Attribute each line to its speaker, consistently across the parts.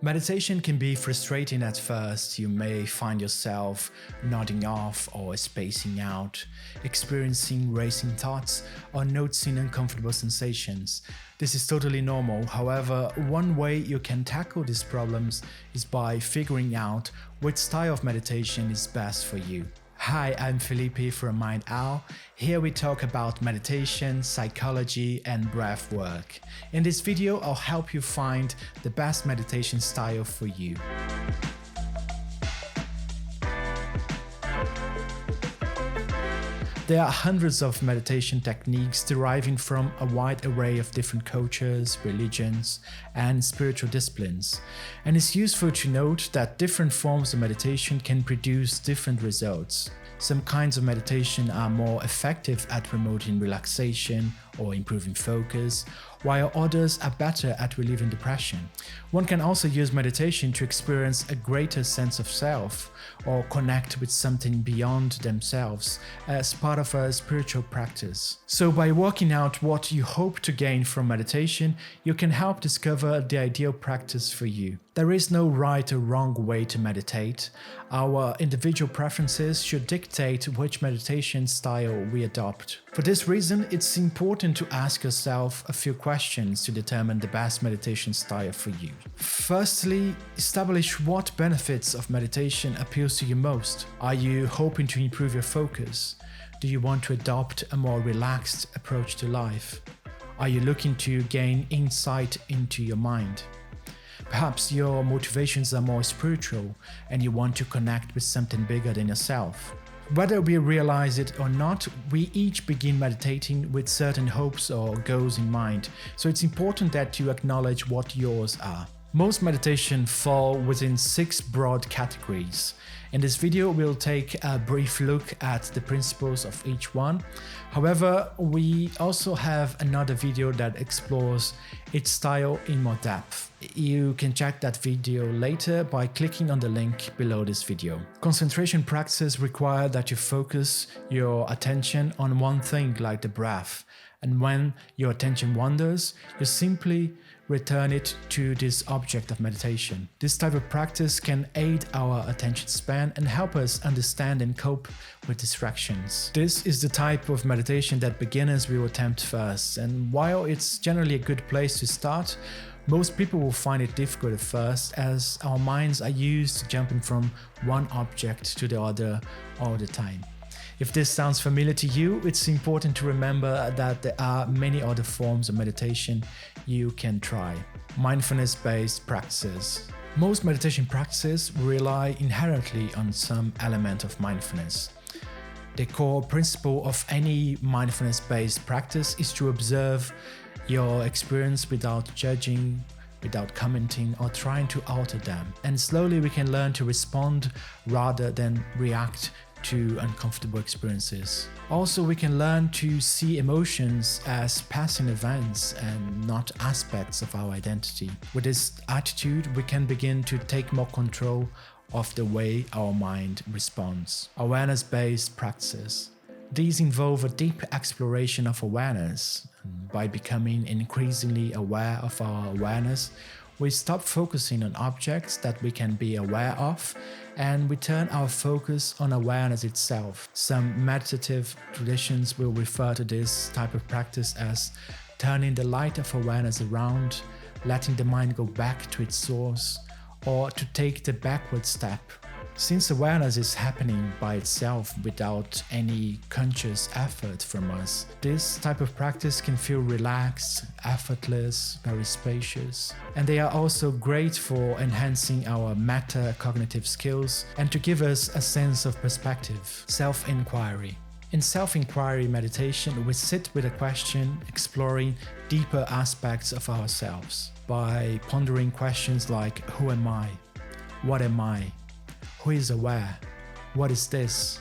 Speaker 1: Meditation can be frustrating at first. You may find yourself nodding off or spacing out, experiencing racing thoughts, or noticing uncomfortable sensations. This is totally normal. However, one way you can tackle these problems is by figuring out which style of meditation is best for you. Hi, I'm Felipe from Mind Owl. Here we talk about meditation, psychology, and breath work. In this video, I'll help you find the best meditation style for you. There are hundreds of meditation techniques deriving from a wide array of different cultures, religions, and spiritual disciplines. And it's useful to note that different forms of meditation can produce different results. Some kinds of meditation are more effective at promoting relaxation or improving focus, while others are better at relieving depression. One can also use meditation to experience a greater sense of self or connect with something beyond themselves as part of a spiritual practice. So by working out what you hope to gain from meditation, you can help discover the ideal practice for you. There is no right or wrong way to meditate. Our individual preferences should dictate which meditation style we adopt. For this reason, it's important to ask yourself a few questions to determine the best meditation style for you. Firstly, establish what benefits of meditation appeals to you most. Are you hoping to improve your focus? Do you want to adopt a more relaxed approach to life? Are you looking to gain insight into your mind? Perhaps your motivations are more spiritual and you want to connect with something bigger than yourself. Whether we realize it or not, we each begin meditating with certain hopes or goals in mind, so it's important that you acknowledge what yours are. Most meditation fall within 6 broad categories. In this video, we'll take a brief look at the principles of each one. However, we also have another video that explores its style in more depth. You can check that video later by clicking on the link below this video. Concentration practices require that you focus your attention on one thing, like the breath. And when your attention wanders, you simply return it to this object of meditation. This type of practice can aid our attention span and help us understand and cope with distractions. This is the type of meditation that beginners will attempt first, and while it's generally a good place to start, most people will find it difficult at first as our minds are used to jumping from one object to the other all the time. If this sounds familiar to you, it's important to remember that there are many other forms of meditation you can try. Mindfulness-based practices. Most meditation practices rely inherently on some element of mindfulness. The core principle of any mindfulness-based practice is to observe your experience without judging, without commenting or trying to alter them. And slowly we can learn to respond rather than react to uncomfortable experiences. Also, we can learn to see emotions as passing events and not aspects of our identity. With this attitude, we can begin to take more control of the way our mind responds. Awareness-based practices. These involve a deep exploration of awareness. By becoming increasingly aware of our awareness, we stop focusing on objects that we can be aware of, and we turn our focus on awareness itself. Some meditative traditions will refer to this type of practice as turning the light of awareness around, letting the mind go back to its source, or to take the backward step. Since awareness is happening by itself without any conscious effort from us, this type of practice can feel relaxed, effortless, very spacious. And they are also great for enhancing our meta-cognitive skills and to give us a sense of perspective. SelfInquiry. In self-inquiry meditation, we sit with a question exploring deeper aspects of ourselves by pondering questions like, who am I? What am I? Who is aware? What is this?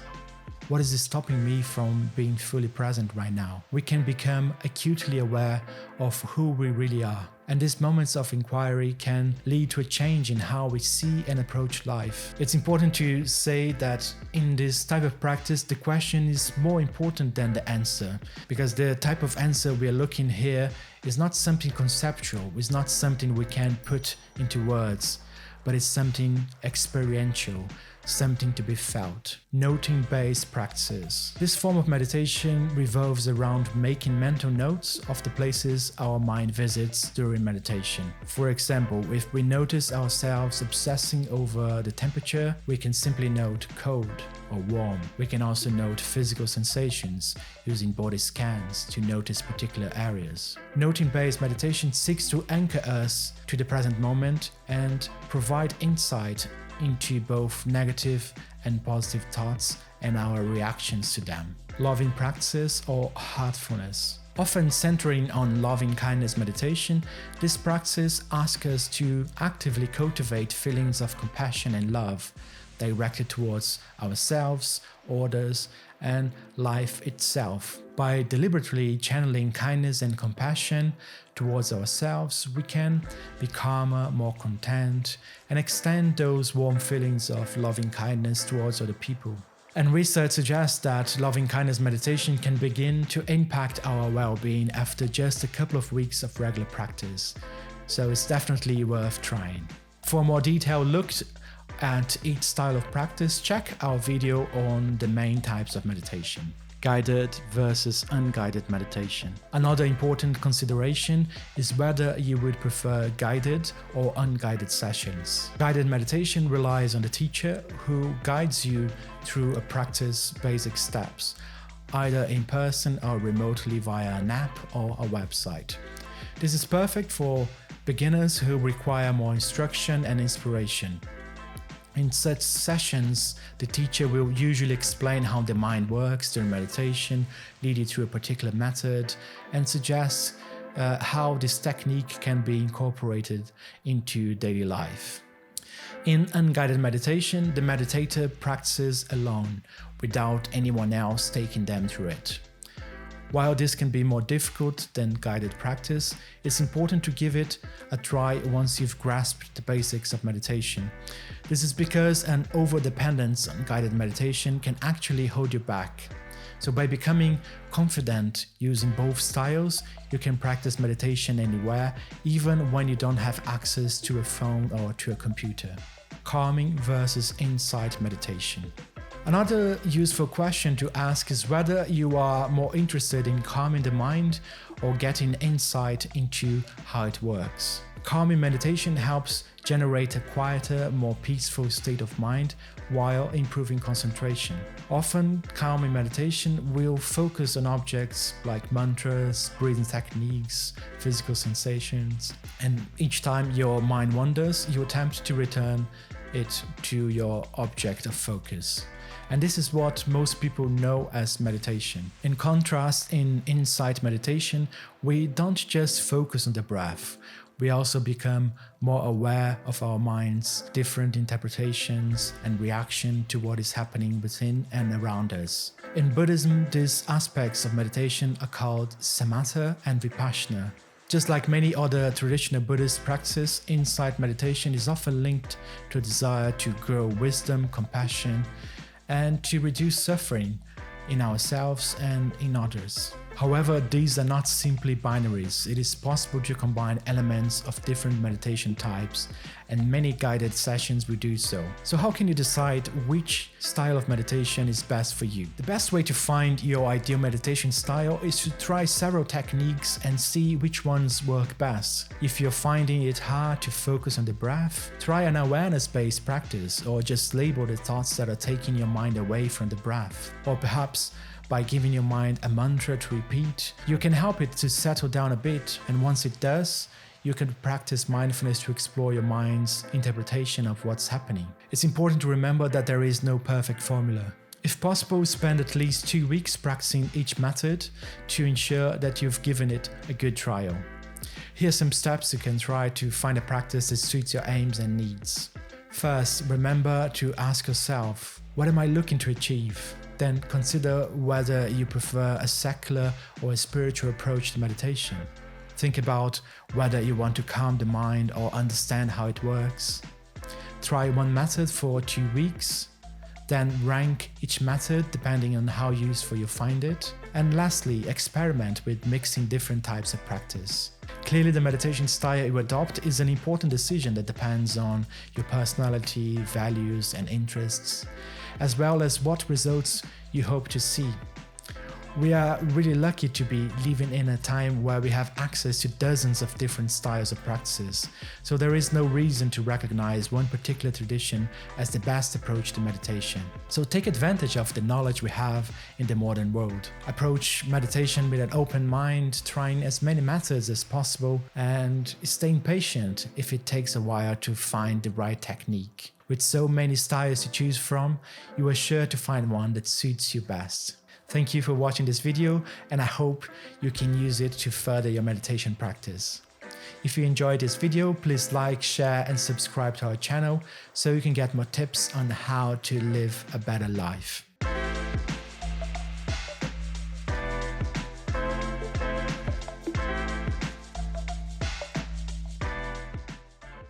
Speaker 1: What is stopping me from being fully present right now? We can become acutely aware of who we really are. And these moments of inquiry can lead to a change in how we see and approach life. It's important to say that in this type of practice, the question is more important than the answer, because the type of answer we are looking here is not something conceptual, it's not something we can put into words, but it's something experiential, something to be felt. Noting-based practices. This form of meditation revolves around making mental notes of the places our mind visits during meditation. For example, if we notice ourselves obsessing over the temperature, we can simply note cold or warm. We can also note physical sensations using body scans to notice particular areas. Noting-based meditation seeks to anchor us to the present moment and provide insight into both negative and positive thoughts and our reactions to them. Loving practices or heartfulness. Often centering on loving-kindness meditation, this practice asks us to actively cultivate feelings of compassion and love directed towards ourselves, others, and life itself. By deliberately channeling kindness and compassion towards ourselves, we can be calmer, more content, and extend those warm feelings of loving kindness towards other people. And research suggests that loving kindness meditation can begin to impact our well-being after just a couple of weeks of regular practice. So it's definitely worth trying. For a more detailed look at each style of practice, check our video on the main types of meditation. Guided versus unguided meditation. Another important consideration is whether you would prefer guided or unguided sessions. Guided meditation relies on the teacher who guides you through a practice's basic steps, either in person or remotely via an app or a website. This is perfect for beginners who require more instruction and inspiration. In such sessions, the teacher will usually explain how the mind works during meditation, lead you through a particular method, and suggest how this technique can be incorporated into daily life. In unguided meditation, the meditator practices alone, without anyone else taking them through it. While this can be more difficult than guided practice, it's important to give it a try once you've grasped the basics of meditation. This is because an over-dependence on guided meditation can actually hold you back. So by becoming confident using both styles, you can practice meditation anywhere, even when you don't have access to a phone or to a computer. Calming versus insight meditation. Another useful question to ask is whether you are more interested in calming the mind or getting insight into how it works. Calming meditation helps generate a quieter, more peaceful state of mind while improving concentration. Often, calming meditation will focus on objects like mantras, breathing techniques, physical sensations, and each time your mind wanders, you attempt to return it to your object of focus. And this is what most people know as meditation. In contrast, in insight meditation, we don't just focus on the breath. We also become more aware of our mind's different interpretations and reaction to what is happening within and around us. In Buddhism, these aspects of meditation are called samatha and vipassana. Just like many other traditional Buddhist practices, insight meditation is often linked to a desire to grow wisdom, compassion, and to reduce suffering in ourselves and in others. However, these are not simply binaries. It is possible to combine elements of different meditation types, and many guided sessions will do so. So how can you decide which style of meditation is best for you? The best way to find your ideal meditation style is to try several techniques and see which ones work best. If you're finding it hard to focus on the breath, try an awareness-based practice, or just label the thoughts that are taking your mind away from the breath. Or perhaps by giving your mind a mantra to repeat, you can help it to settle down a bit, and once it does, you can practice mindfulness to explore your mind's interpretation of what's happening. It's important to remember that there is no perfect formula. If possible, spend at least 2 weeks practicing each method to ensure that you've given it a good trial. Here are some steps you can try to find a practice that suits your aims and needs. First, remember to ask yourself, what am I looking to achieve? Then consider whether you prefer a secular or a spiritual approach to meditation. Think about whether you want to calm the mind or understand how it works. Try one method for 2 weeks. Then rank each method depending on how useful you find it. And lastly, experiment with mixing different types of practice. Clearly, the meditation style you adopt is an important decision that depends on your personality, values, and interests, as well as what results you hope to see. We are really lucky to be living in a time where we have access to dozens of different styles of practices, so there is no reason to recognize one particular tradition as the best approach to meditation. So take advantage of the knowledge we have in the modern world. Approach meditation with an open mind, trying as many methods as possible, and staying patient if it takes a while to find the right technique. With so many styles to choose from, you are sure to find one that suits you best. Thank you for watching this video, and I hope you can use it to further your meditation practice. If you enjoyed this video, please like, share, and subscribe to our channel so you can get more tips on how to live a better life.